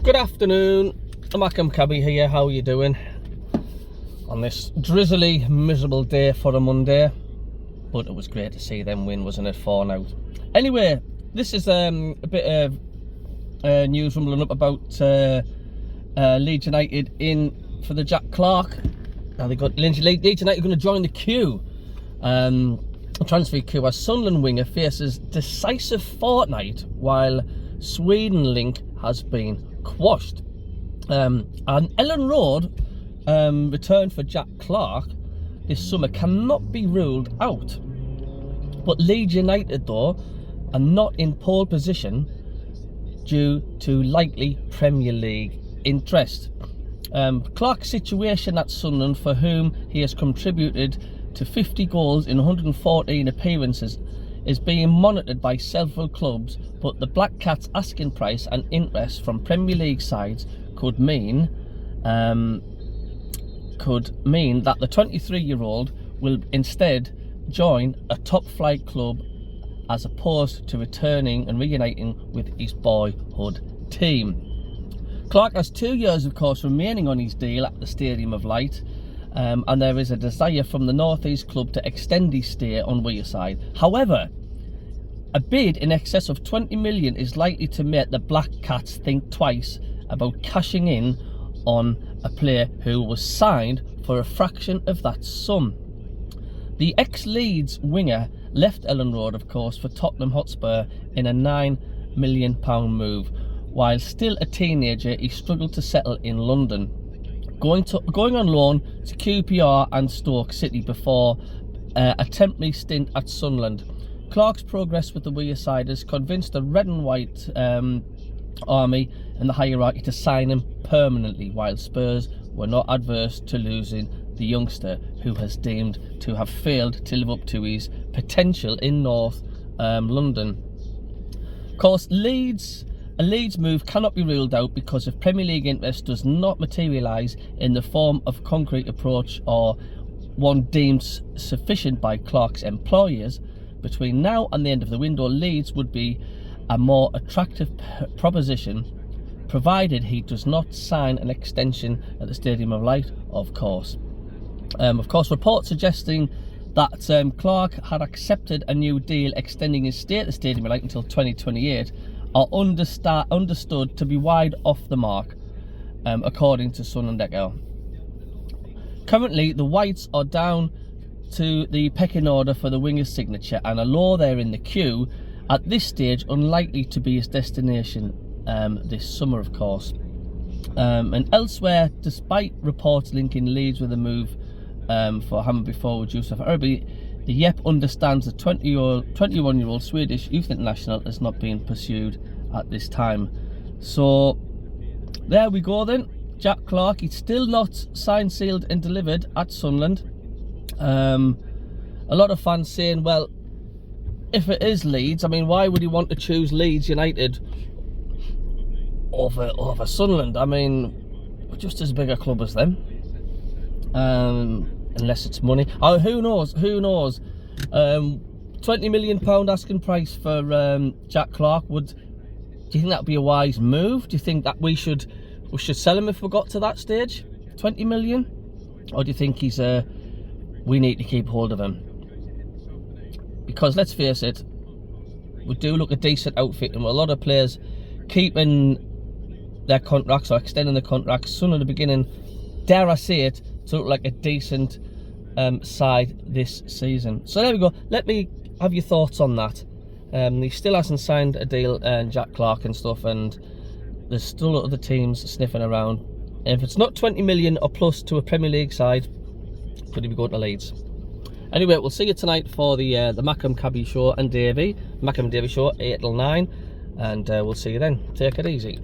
Good afternoon, MACKEM CABBIE here. How are you doing on this drizzly, miserable day for a Monday? But it was great to see them win, wasn't it? 4-0. Anyway, this is a bit of news rumbling up about Leeds United in for the Jack Clarke. Now they got Leeds United going to join the queue, transfer queue, as Sunderland winger faces decisive fortnight while Sweden link has been quashed. And Ellen Road return for Jack Clarke this summer cannot be ruled out. But Leeds United, though, are not in pole position due to likely Premier League interest. Clarke's situation at Sunderland, for whom he has contributed to 50 goals in 114 appearances, is being monitored by several clubs, but the Black Cats' asking price and interest from Premier League sides could mean that the 23-year-old will instead join a top-flight club as opposed to returning and reuniting with his boyhood team. Clarke has 2 years, of course, remaining on his deal at the Stadium of Light, and there is a desire from the North East club to extend his stay on Wearside. However, a bid in excess of 20 million is likely to make the Black Cats think twice about cashing in on a player who was signed for a fraction of that sum. The ex-Leeds winger left Ellen Road, of course, for Tottenham Hotspur in a £9 million move. While still a teenager, he struggled to settle in London, going on loan to QPR and Stoke City before a temporary stint at Sunderland. Clarke's progress with the Wearsiders convinced the red and white army and the hierarchy to sign him permanently, while Spurs were not adverse to losing the youngster, who has deemed to have failed to live up to his potential in North London. Of course, a Leeds move cannot be ruled out because if Premier League interest does not materialise in the form of concrete approach or one deemed sufficient by Clarke's employers, between now and the end of the window, Leeds would be a more attractive proposition, provided he does not sign an extension at the Stadium of Light, of course. Reports suggesting that Clarke had accepted a new deal extending his stay at the Stadium of Light until 2028 are understood to be wide off the mark, according to Sun and Echo. Currently, the Whites are down to the pecking order for the winger's signature, and although they're in the queue, at this stage unlikely to be his destination this summer, of course. And elsewhere, despite reports linking Leeds with a move for Hammarby forward Yusuf Arabi, the Yep understands the 21-year-old Swedish youth international is not being pursued at this time. So there we go then. Jack Clarke, he's still not signed, sealed and delivered at Sunderland. A lot of fans saying, well, if it is Leeds, I mean, why would he want to choose Leeds United over Sunderland? I mean, we're just as big a club as them. Unless it's money. Oh, who knows? £20 million asking price for Jack Clarke. Do you think that would be a wise move? Do you think that we should sell him if we got to that stage? 20 million? Or do you think we need to keep hold of him? Because let's face it, we do look a decent outfit, and a lot of players keeping their contracts or extending the contracts soon at the beginning, dare I say it, to look like a decent side this season. So there we go. Let me have your thoughts on that. He still hasn't signed a deal, Jack Clarke and stuff, and there's still other teams sniffing around. And if it's not 20 million or plus to a Premier League side, could he be going to Leeds? Anyway, we'll see you tonight for the MACKEM CABBIE show and Davey. MACKEM Davey show 8 till 9, and we'll see you then. Take it easy.